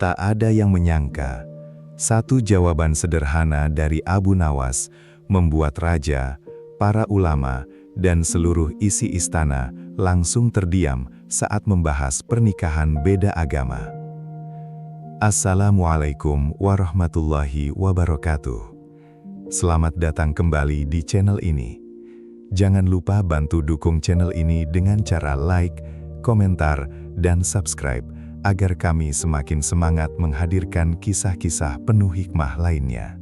Tak ada yang menyangka, satu jawaban sederhana dari Abu Nawas membuat raja, para ulama, dan seluruh isi istana langsung terdiam saat membahas pernikahan beda agama. Assalamualaikum warahmatullahi wabarakatuh. Selamat datang kembali di channel ini. Jangan lupa bantu dukung channel ini dengan cara like, komentar, dan subscribe agar kami semakin semangat menghadirkan kisah-kisah penuh hikmah lainnya.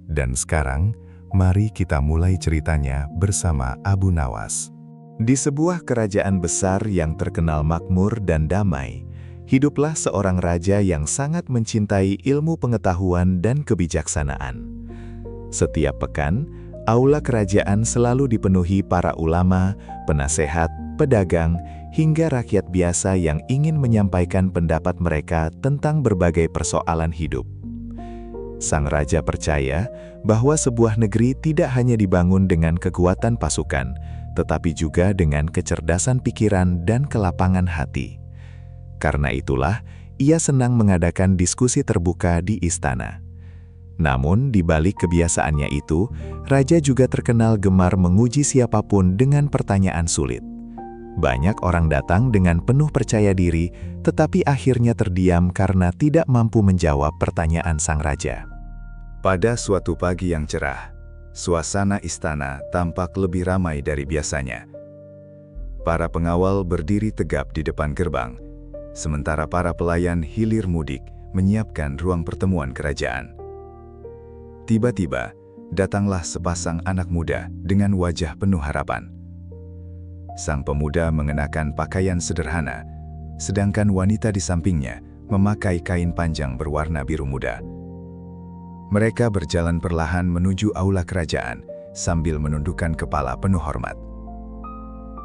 Dan sekarang, mari kita mulai ceritanya bersama Abu Nawas. Di sebuah kerajaan besar yang terkenal makmur dan damai, hiduplah seorang raja yang sangat mencintai ilmu pengetahuan dan kebijaksanaan. Setiap pekan, aula kerajaan selalu dipenuhi para ulama, penasehat, pedagang, hingga rakyat biasa yang ingin menyampaikan pendapat mereka tentang berbagai persoalan hidup. Sang raja percaya bahwa sebuah negeri tidak hanya dibangun dengan kekuatan pasukan, tetapi juga dengan kecerdasan pikiran dan kelapangan hati. Karena itulah, ia senang mengadakan diskusi terbuka di istana. Namun, di balik kebiasaannya itu, raja juga terkenal gemar menguji siapapun dengan pertanyaan sulit. Banyak orang datang dengan penuh percaya diri, tetapi akhirnya terdiam karena tidak mampu menjawab pertanyaan sang raja. Pada suatu pagi yang cerah, suasana istana tampak lebih ramai dari biasanya. Para pengawal berdiri tegap di depan gerbang, sementara para pelayan hilir mudik menyiapkan ruang pertemuan kerajaan. Tiba-tiba, datanglah sepasang anak muda dengan wajah penuh harapan. Sang pemuda mengenakan pakaian sederhana, sedangkan wanita di sampingnya memakai kain panjang berwarna biru muda. Mereka berjalan perlahan menuju aula kerajaan sambil menundukkan kepala penuh hormat.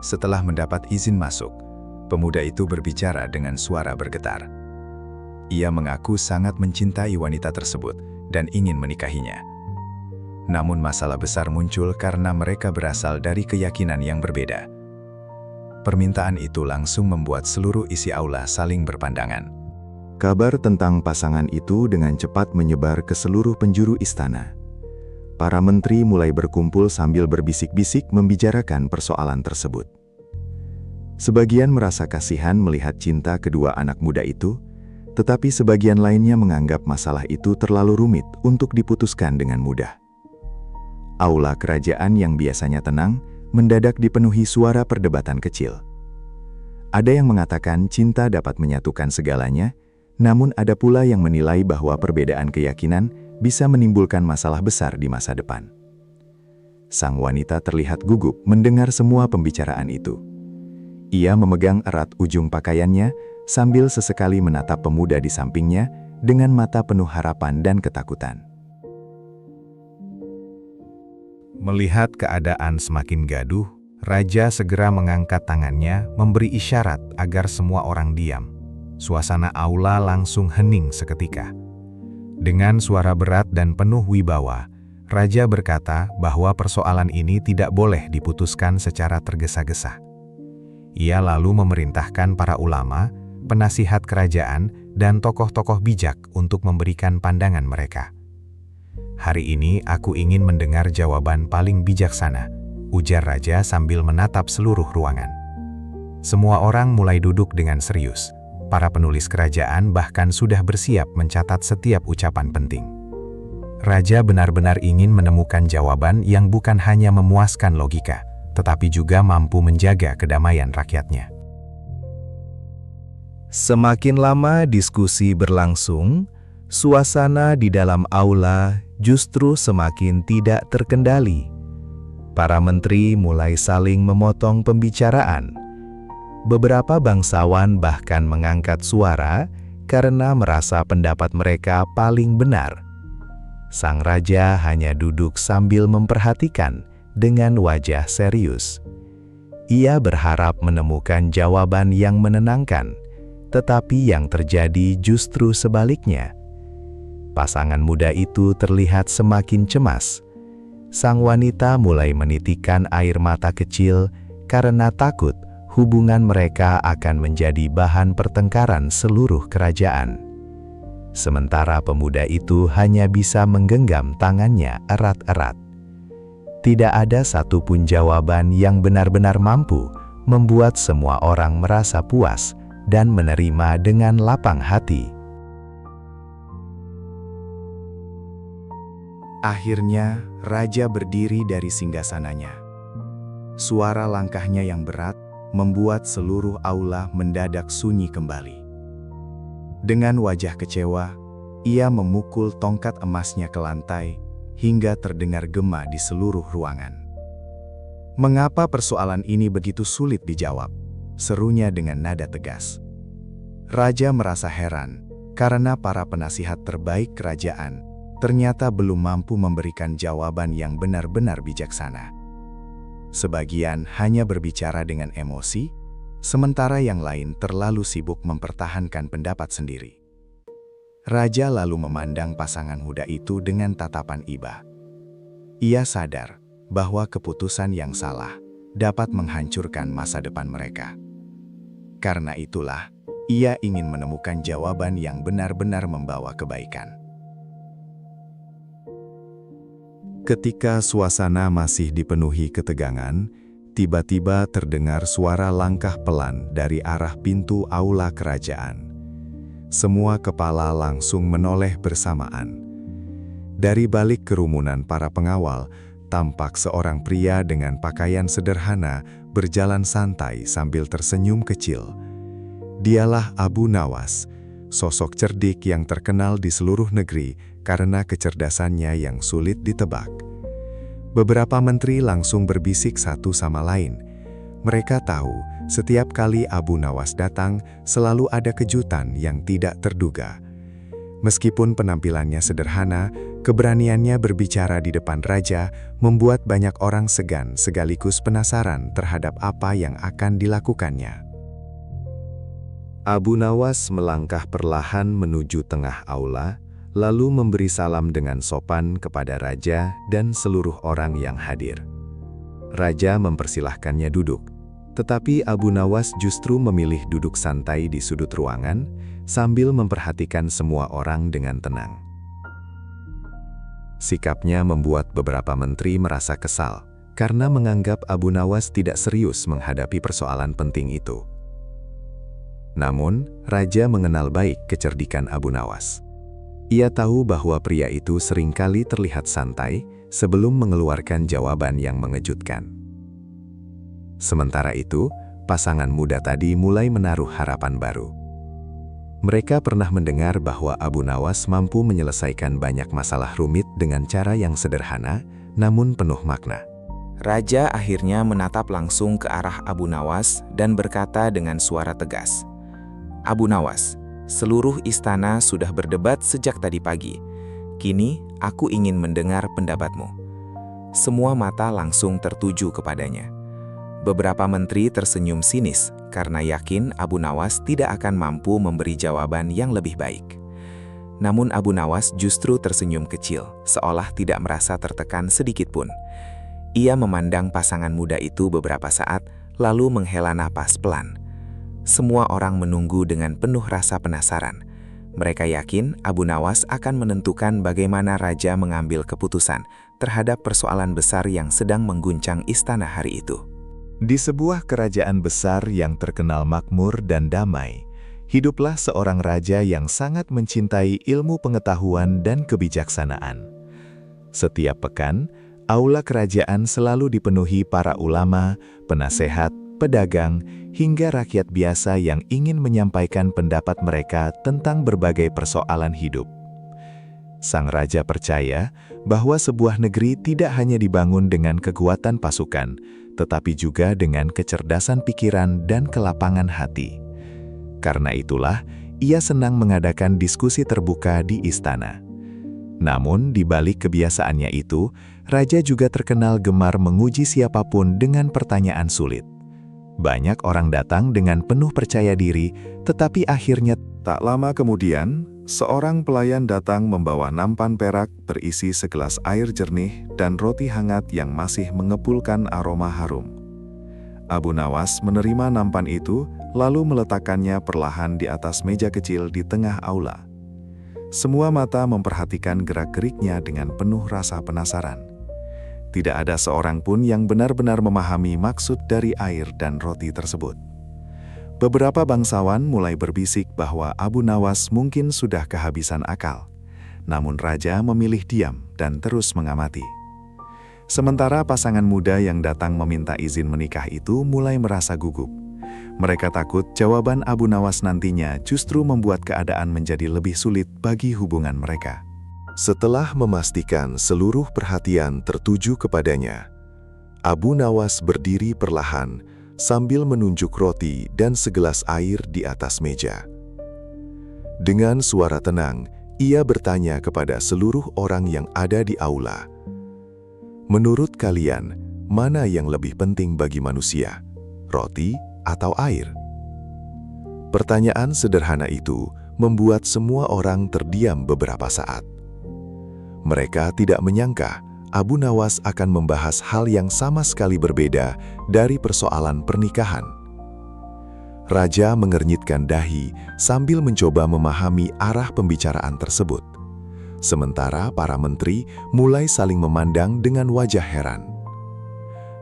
Setelah mendapat izin masuk, pemuda itu berbicara dengan suara bergetar. Ia mengaku sangat mencintai wanita tersebut dan ingin menikahinya. Namun masalah besar muncul karena mereka berasal dari keyakinan yang berbeda. Permintaan itu langsung membuat seluruh isi aula saling berpandangan. Kabar tentang pasangan itu dengan cepat menyebar ke seluruh penjuru istana. Para menteri mulai berkumpul sambil berbisik-bisik membicarakan persoalan tersebut. Sebagian merasa kasihan melihat cinta kedua anak muda itu, tetapi sebagian lainnya menganggap masalah itu terlalu rumit untuk diputuskan dengan mudah. Aula kerajaan yang biasanya tenang mendadak dipenuhi suara perdebatan kecil. Ada yang mengatakan cinta dapat menyatukan segalanya, namun ada pula yang menilai bahwa perbedaan keyakinan bisa menimbulkan masalah besar di masa depan. Sang wanita terlihat gugup mendengar semua pembicaraan itu. Ia memegang erat ujung pakaiannya sambil sesekali menatap pemuda di sampingnya dengan mata penuh harapan dan ketakutan. Melihat keadaan semakin gaduh, raja segera mengangkat tangannya memberi isyarat agar semua orang diam. Suasana aula langsung hening seketika. Dengan suara berat dan penuh wibawa, raja berkata bahwa persoalan ini tidak boleh diputuskan secara tergesa-gesa. Ia lalu memerintahkan para ulama, penasihat kerajaan, dan tokoh-tokoh bijak untuk memberikan pandangan mereka. Hari ini aku ingin mendengar jawaban paling bijaksana, ujar raja sambil menatap seluruh ruangan. Semua orang mulai duduk dengan serius. Para penulis kerajaan bahkan sudah bersiap mencatat setiap ucapan penting. Raja benar-benar ingin menemukan jawaban yang bukan hanya memuaskan logika, tetapi juga mampu menjaga kedamaian rakyatnya. Semakin lama diskusi berlangsung, suasana di dalam aula justru semakin tidak terkendali. Para menteri mulai saling memotong pembicaraan. Beberapa bangsawan bahkan mengangkat suara karena merasa pendapat mereka paling benar. Sang raja hanya duduk sambil memperhatikan dengan wajah serius. Ia berharap menemukan jawaban yang menenangkan, tetapi yang terjadi justru sebaliknya. Pasangan muda itu terlihat semakin cemas. Sang wanita mulai menitikkan air mata kecil karena takut hubungan mereka akan menjadi bahan pertengkaran seluruh kerajaan. sementara pemuda itu hanya bisa menggenggam tangannya erat-erat. Tidak ada satupun jawaban yang benar-benar mampu membuat semua orang merasa puas dan menerima dengan lapang hati. Akhirnya, raja berdiri dari singgasananya. Suara langkahnya yang berat membuat seluruh aula mendadak sunyi kembali. Dengan wajah kecewa, ia memukul tongkat emasnya ke lantai hingga terdengar gema di seluruh ruangan. "Mengapa persoalan ini begitu sulit dijawab?" serunya dengan nada tegas. Raja merasa heran karena para penasihat terbaik kerajaan ternyata belum mampu memberikan jawaban yang benar-benar bijaksana. Sebagian hanya berbicara dengan emosi, sementara yang lain terlalu sibuk mempertahankan pendapat sendiri. Raja lalu memandang pasangan muda itu dengan tatapan iba. Ia sadar bahwa keputusan yang salah dapat menghancurkan masa depan mereka. Karena itulah, ia ingin menemukan jawaban yang benar-benar membawa kebaikan. Ketika suasana masih dipenuhi ketegangan, tiba-tiba terdengar suara langkah pelan dari arah pintu aula kerajaan. Semua kepala langsung menoleh bersamaan. Dari balik kerumunan para pengawal, tampak seorang pria dengan pakaian sederhana berjalan santai sambil tersenyum kecil. Dialah Abu Nawas, sosok cerdik yang terkenal di seluruh negeri karena kecerdasannya yang sulit ditebak. Beberapa menteri langsung berbisik satu sama lain. Mereka tahu, setiap kali Abu Nawas datang, selalu ada kejutan yang tidak terduga. Meskipun penampilannya sederhana, keberaniannya berbicara di depan raja membuat banyak orang segan sekaligus penasaran terhadap apa yang akan dilakukannya. Abu Nawas melangkah perlahan menuju tengah aula, lalu memberi salam dengan sopan kepada raja dan seluruh orang yang hadir. Raja mempersilahkannya duduk, tetapi Abu Nawas justru memilih duduk santai di sudut ruangan sambil memperhatikan semua orang dengan tenang. Sikapnya membuat beberapa menteri merasa kesal karena menganggap Abu Nawas tidak serius menghadapi persoalan penting itu. Namun, raja mengenal baik kecerdikan Abu Nawas. Ia tahu bahwa pria itu seringkali terlihat santai sebelum mengeluarkan jawaban yang mengejutkan. Sementara itu, pasangan muda tadi mulai menaruh harapan baru. Mereka pernah mendengar bahwa Abu Nawas mampu menyelesaikan banyak masalah rumit dengan cara yang sederhana, namun penuh makna. Raja akhirnya menatap langsung ke arah Abu Nawas dan berkata dengan suara tegas, "Abu Nawas, seluruh istana sudah berdebat sejak tadi pagi. Kini, aku ingin mendengar pendapatmu." Semua mata langsung tertuju kepadanya. Beberapa menteri tersenyum sinis karena yakin Abu Nawas tidak akan mampu memberi jawaban yang lebih baik. Namun Abu Nawas justru tersenyum kecil, seolah tidak merasa tertekan sedikitpun. Ia memandang pasangan muda itu beberapa saat, lalu menghela napas pelan. Semua orang menunggu dengan penuh rasa penasaran. Mereka yakin Abu Nawas akan menentukan bagaimana raja mengambil keputusan terhadap persoalan besar yang sedang mengguncang istana hari itu. Di sebuah kerajaan besar yang terkenal makmur dan damai, hiduplah seorang raja yang sangat mencintai ilmu pengetahuan dan kebijaksanaan. Setiap pekan, aula kerajaan selalu dipenuhi para ulama, penasehat, pedagang, hingga rakyat biasa yang ingin menyampaikan pendapat mereka tentang berbagai persoalan hidup. Sang raja percaya bahwa sebuah negeri tidak hanya dibangun dengan kekuatan pasukan, tetapi juga dengan kecerdasan pikiran dan kelapangan hati. Karena itulah, ia senang mengadakan diskusi terbuka di istana. Namun, di balik kebiasaannya itu, raja juga terkenal gemar menguji siapapun dengan pertanyaan sulit. Banyak orang datang dengan penuh percaya diri, tetapi akhirnya tak lama kemudian, seorang pelayan datang membawa nampan perak berisi segelas air jernih dan roti hangat yang masih mengepulkan aroma harum. Abu Nawas menerima nampan itu, lalu meletakkannya perlahan di atas meja kecil di tengah aula. Semua mata memperhatikan gerak-geriknya dengan penuh rasa penasaran. Tidak ada seorang pun yang benar-benar memahami maksud dari air dan roti tersebut. Beberapa bangsawan mulai berbisik bahwa Abu Nawas mungkin sudah kehabisan akal. Namun raja memilih diam dan terus mengamati. Sementara pasangan muda yang datang meminta izin menikah itu mulai merasa gugup. Mereka takut jawaban Abu Nawas nantinya justru membuat keadaan menjadi lebih sulit bagi hubungan mereka. Setelah memastikan seluruh perhatian tertuju kepadanya, Abu Nawas berdiri perlahan sambil menunjuk roti dan segelas air di atas meja. Dengan suara tenang, ia bertanya kepada seluruh orang yang ada di aula, "Menurut kalian, mana yang lebih penting bagi manusia, roti atau air?" Pertanyaan sederhana itu membuat semua orang terdiam beberapa saat. Mereka tidak menyangka Abu Nawas akan membahas hal yang sama sekali berbeda dari persoalan pernikahan. Raja mengernyitkan dahi sambil mencoba memahami arah pembicaraan tersebut. Sementara para menteri mulai saling memandang dengan wajah heran.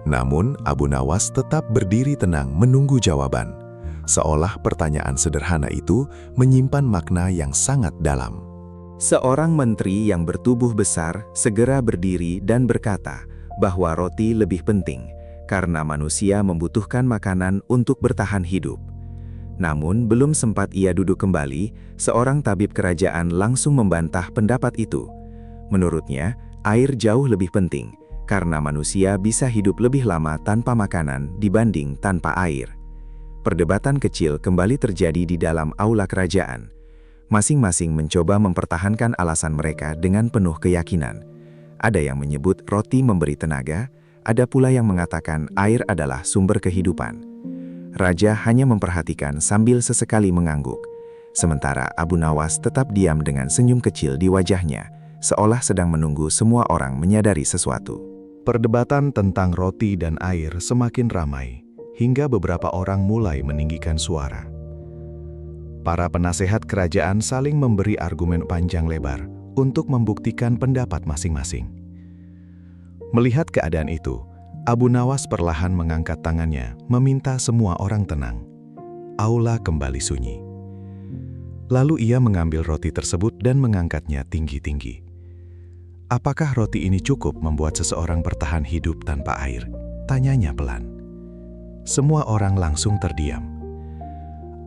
Namun Abu Nawas tetap berdiri tenang menunggu jawaban, seolah pertanyaan sederhana itu menyimpan makna yang sangat dalam. Seorang menteri yang bertubuh besar segera berdiri dan berkata bahwa roti lebih penting karena manusia membutuhkan makanan untuk bertahan hidup. Namun belum sempat ia duduk kembali, seorang tabib kerajaan langsung membantah pendapat itu. Menurutnya, air jauh lebih penting karena manusia bisa hidup lebih lama tanpa makanan dibanding tanpa air. Perdebatan kecil kembali terjadi di dalam aula kerajaan. Masing-masing mencoba mempertahankan alasan mereka dengan penuh keyakinan. Ada yang menyebut roti memberi tenaga, ada pula yang mengatakan air adalah sumber kehidupan. Raja hanya memperhatikan sambil sesekali mengangguk. Sementara Abu Nawas tetap diam dengan senyum kecil di wajahnya, seolah sedang menunggu semua orang menyadari sesuatu. Perdebatan tentang roti dan air semakin ramai, hingga beberapa orang mulai meninggikan suara. Para penasehat kerajaan saling memberi argumen panjang lebar untuk membuktikan pendapat masing-masing. Melihat keadaan itu, Abu Nawas perlahan mengangkat tangannya, meminta semua orang tenang. Aula kembali sunyi. Lalu ia mengambil roti tersebut dan mengangkatnya tinggi-tinggi. "Apakah roti ini cukup membuat seseorang bertahan hidup tanpa air?" tanyanya pelan. Semua orang langsung terdiam.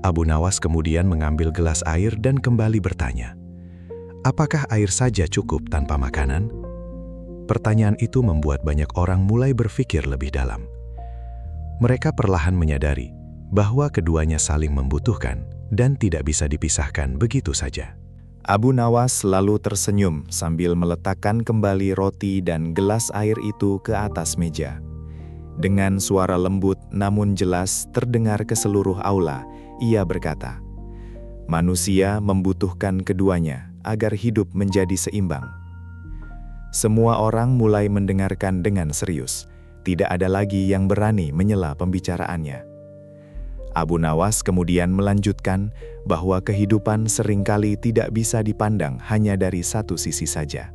Abu Nawas kemudian mengambil gelas air dan kembali bertanya, "Apakah air saja cukup tanpa makanan?" Pertanyaan itu membuat banyak orang mulai berpikir lebih dalam. Mereka perlahan menyadari bahwa keduanya saling membutuhkan dan tidak bisa dipisahkan begitu saja. Abu Nawas lalu tersenyum sambil meletakkan kembali roti dan gelas air itu ke atas meja. Dengan suara lembut namun jelas terdengar ke seluruh aula, ia berkata, "Manusia membutuhkan keduanya agar hidup menjadi seimbang." Semua orang mulai mendengarkan dengan serius. Tidak ada lagi yang berani menyela pembicaraannya. Abu Nawas kemudian melanjutkan bahwa kehidupan seringkali tidak bisa dipandang hanya dari satu sisi saja.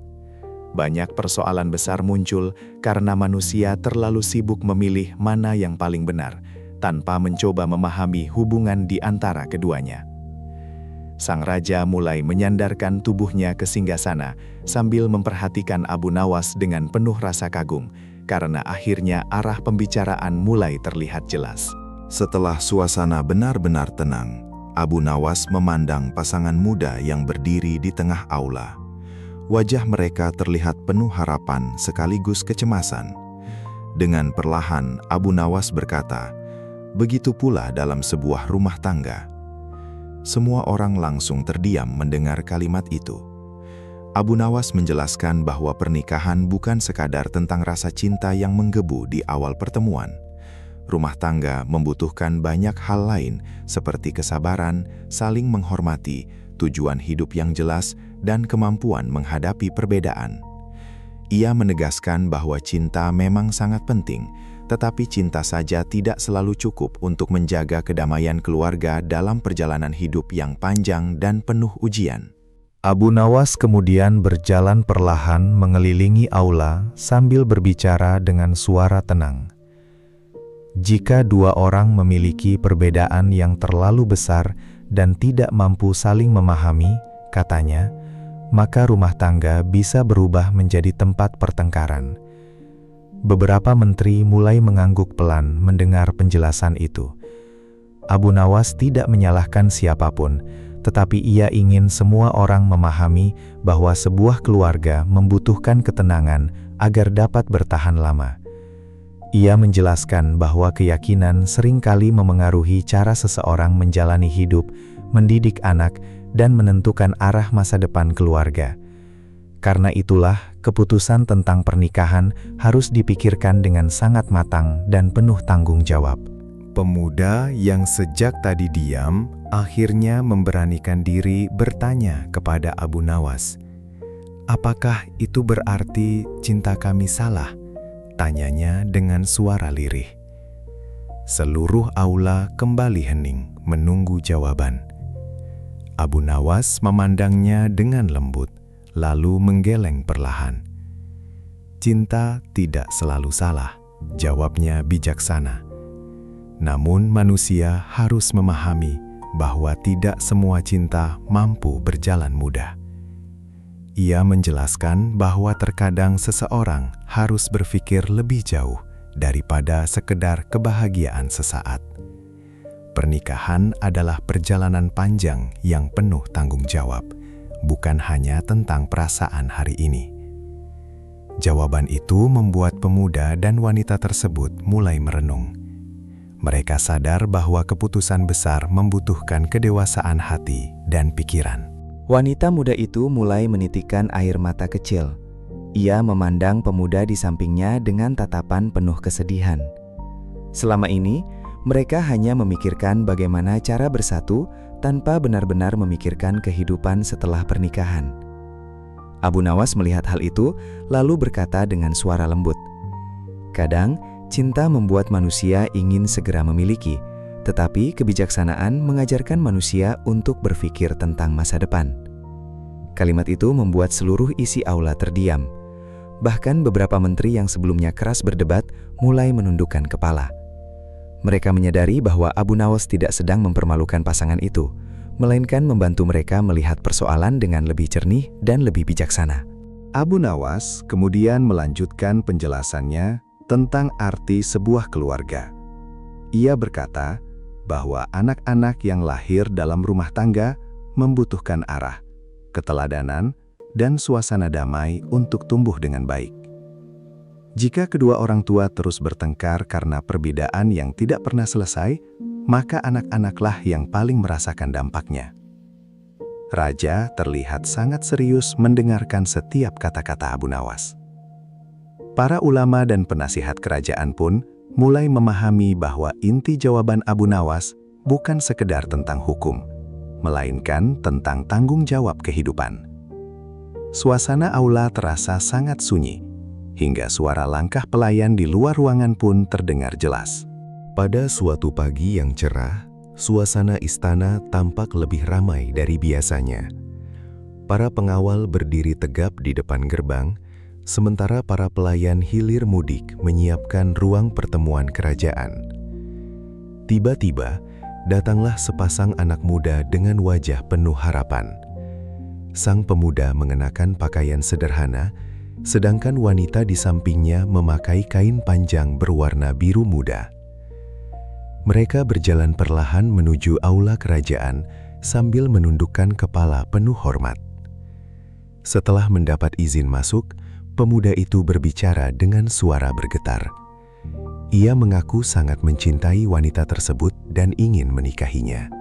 Banyak persoalan besar muncul karena manusia terlalu sibuk memilih mana yang paling benar, tanpa mencoba memahami hubungan di antara keduanya. Sang raja mulai menyandarkan tubuhnya ke singgasana sambil memperhatikan Abu Nawas dengan penuh rasa kagum, karena akhirnya arah pembicaraan mulai terlihat jelas. Setelah suasana benar-benar tenang, Abu Nawas memandang pasangan muda yang berdiri di tengah aula. Wajah mereka terlihat penuh harapan sekaligus kecemasan. Dengan perlahan, Abu Nawas berkata, "Begitu pula dalam sebuah rumah tangga." Semua orang langsung terdiam mendengar kalimat itu. Abu Nawas menjelaskan bahwa pernikahan bukan sekadar tentang rasa cinta yang menggebu di awal pertemuan. Rumah tangga membutuhkan banyak hal lain seperti kesabaran, saling menghormati, tujuan hidup yang jelas, dan kemampuan menghadapi perbedaan. Ia menegaskan bahwa cinta memang sangat penting, tetapi cinta saja tidak selalu cukup untuk menjaga kedamaian keluarga dalam perjalanan hidup yang panjang dan penuh ujian. Abu Nawas kemudian berjalan perlahan mengelilingi aula sambil berbicara dengan suara tenang. Jika dua orang memiliki perbedaan yang terlalu besar dan tidak mampu saling memahami, katanya, maka rumah tangga bisa berubah menjadi tempat pertengkaran. Beberapa menteri mulai mengangguk pelan mendengar penjelasan itu. Abu Nawas tidak menyalahkan siapapun, tetapi ia ingin semua orang memahami bahwa sebuah keluarga membutuhkan ketenangan agar dapat bertahan lama. Ia menjelaskan bahwa keyakinan seringkali memengaruhi cara seseorang menjalani hidup, mendidik anak, dan menentukan arah masa depan keluarga. Karena itulah, keputusan tentang pernikahan harus dipikirkan dengan sangat matang dan penuh tanggung jawab. Pemuda yang sejak tadi diam, akhirnya memberanikan diri bertanya kepada Abu Nawas. "Apakah itu berarti cinta kami salah?" tanyanya dengan suara lirih. Seluruh aula kembali hening menunggu jawaban. Abu Nawas memandangnya dengan lembut, lalu menggeleng perlahan. "Cinta tidak selalu salah," jawabnya bijaksana. "Namun manusia harus memahami bahwa tidak semua cinta mampu berjalan mudah." Ia menjelaskan bahwa terkadang seseorang harus berpikir lebih jauh daripada sekedar kebahagiaan sesaat. Pernikahan adalah perjalanan panjang yang penuh tanggung jawab, bukan hanya tentang perasaan hari ini. Jawaban itu membuat pemuda dan wanita tersebut mulai merenung. Mereka sadar bahwa keputusan besar membutuhkan kedewasaan hati dan pikiran. Wanita muda itu mulai menitikkan air mata kecil. Ia memandang pemuda di sampingnya dengan tatapan penuh kesedihan. Selama ini, mereka hanya memikirkan bagaimana cara bersatu tanpa benar-benar memikirkan kehidupan setelah pernikahan. Abu Nawas melihat hal itu, lalu berkata dengan suara lembut, "Kadang, cinta membuat manusia ingin segera memiliki, tetapi kebijaksanaan mengajarkan manusia untuk berpikir tentang masa depan." Kalimat itu membuat seluruh isi aula terdiam. Bahkan beberapa menteri yang sebelumnya keras berdebat mulai menundukkan kepala. Mereka menyadari bahwa Abu Nawas tidak sedang mempermalukan pasangan itu, melainkan membantu mereka melihat persoalan dengan lebih jernih dan lebih bijaksana. Abu Nawas kemudian melanjutkan penjelasannya tentang arti sebuah keluarga. Ia berkata bahwa anak-anak yang lahir dalam rumah tangga membutuhkan arah, keteladanan, dan suasana damai untuk tumbuh dengan baik. Jika kedua orang tua terus bertengkar karena perbedaan yang tidak pernah selesai, maka anak-anaklah yang paling merasakan dampaknya. Raja terlihat sangat serius mendengarkan setiap kata-kata Abu Nawas. Para ulama dan penasihat kerajaan pun mulai memahami bahwa inti jawaban Abu Nawas bukan sekedar tentang hukum, melainkan tentang tanggung jawab kehidupan. Suasana aula terasa sangat sunyi, hingga suara langkah pelayan di luar ruangan pun terdengar jelas. Pada suatu pagi yang cerah, suasana istana tampak lebih ramai dari biasanya. Para pengawal berdiri tegap di depan gerbang, sementara para pelayan hilir mudik menyiapkan ruang pertemuan kerajaan. Tiba-tiba, datanglah sepasang anak muda dengan wajah penuh harapan. Sang pemuda mengenakan pakaian sederhana, sedangkan wanita di sampingnya memakai kain panjang berwarna biru muda. Mereka berjalan perlahan menuju aula kerajaan sambil menundukkan kepala penuh hormat. Setelah mendapat izin masuk, pemuda itu berbicara dengan suara bergetar. Ia mengaku sangat mencintai wanita tersebut dan ingin menikahinya.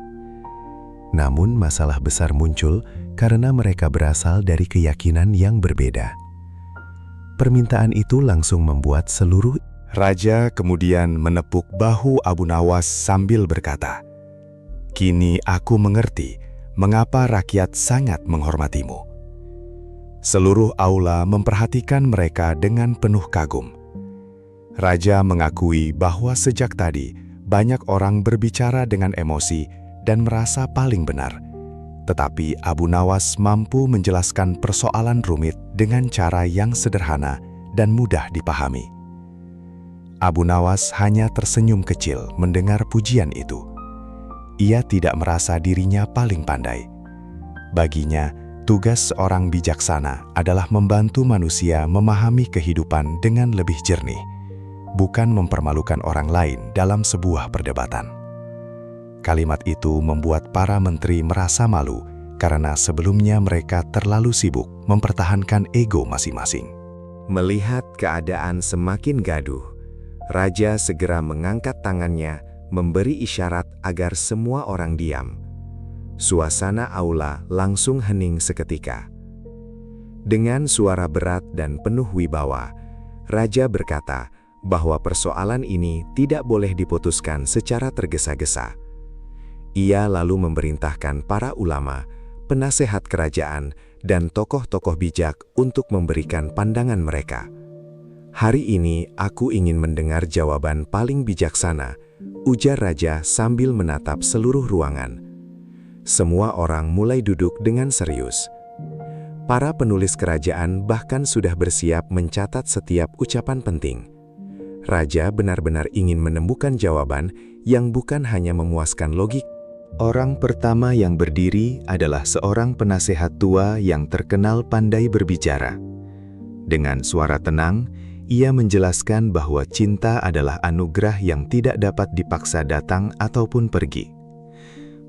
Namun masalah besar muncul karena mereka berasal dari keyakinan yang berbeda. Permintaan itu langsung membuat seluruh... Raja kemudian menepuk bahu Abu Nawas sambil berkata, "Kini aku mengerti mengapa rakyat sangat menghormatimu." Seluruh aula memperhatikan mereka dengan penuh kagum. Raja mengakui bahwa sejak tadi banyak orang berbicara dengan emosi dan merasa paling benar. Tetapi Abu Nawas mampu menjelaskan persoalan rumit dengan cara yang sederhana dan mudah dipahami. Abu Nawas hanya tersenyum kecil mendengar pujian itu. Ia tidak merasa dirinya paling pandai. Baginya, tugas seorang bijaksana adalah membantu manusia memahami kehidupan dengan lebih jernih, bukan mempermalukan orang lain dalam sebuah perdebatan. Kalimat itu membuat para menteri merasa malu karena sebelumnya mereka terlalu sibuk mempertahankan ego masing-masing. Melihat keadaan semakin gaduh, raja segera mengangkat tangannya, memberi isyarat agar semua orang diam. Suasana aula langsung hening seketika. Dengan suara berat dan penuh wibawa, raja berkata bahwa persoalan ini tidak boleh diputuskan secara tergesa-gesa. Ia lalu memerintahkan para ulama, penasehat kerajaan, dan tokoh-tokoh bijak untuk memberikan pandangan mereka. "Hari ini aku ingin mendengar jawaban paling bijaksana," ujar raja sambil menatap seluruh ruangan. Semua orang mulai duduk dengan serius. Para penulis kerajaan bahkan sudah bersiap mencatat setiap ucapan penting. Raja benar-benar ingin menemukan jawaban yang bukan hanya memuaskan logik. Orang pertama yang berdiri adalah seorang penasehat tua yang terkenal pandai berbicara. Dengan suara tenang, ia menjelaskan bahwa cinta adalah anugerah yang tidak dapat dipaksa datang ataupun pergi.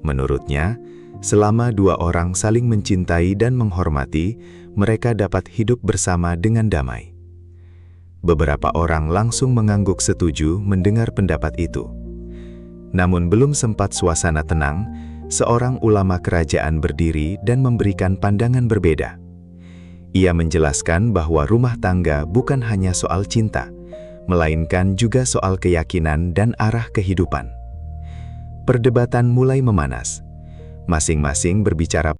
Menurutnya, selama dua orang saling mencintai dan menghormati, mereka dapat hidup bersama dengan damai. Beberapa orang langsung mengangguk setuju mendengar pendapat itu. Namun belum sempat suasana tenang, seorang ulama kerajaan berdiri dan memberikan pandangan berbeda. Ia menjelaskan bahwa rumah tangga bukan hanya soal cinta, melainkan juga soal keyakinan dan arah kehidupan. Perdebatan mulai memanas. Masing-masing berbicara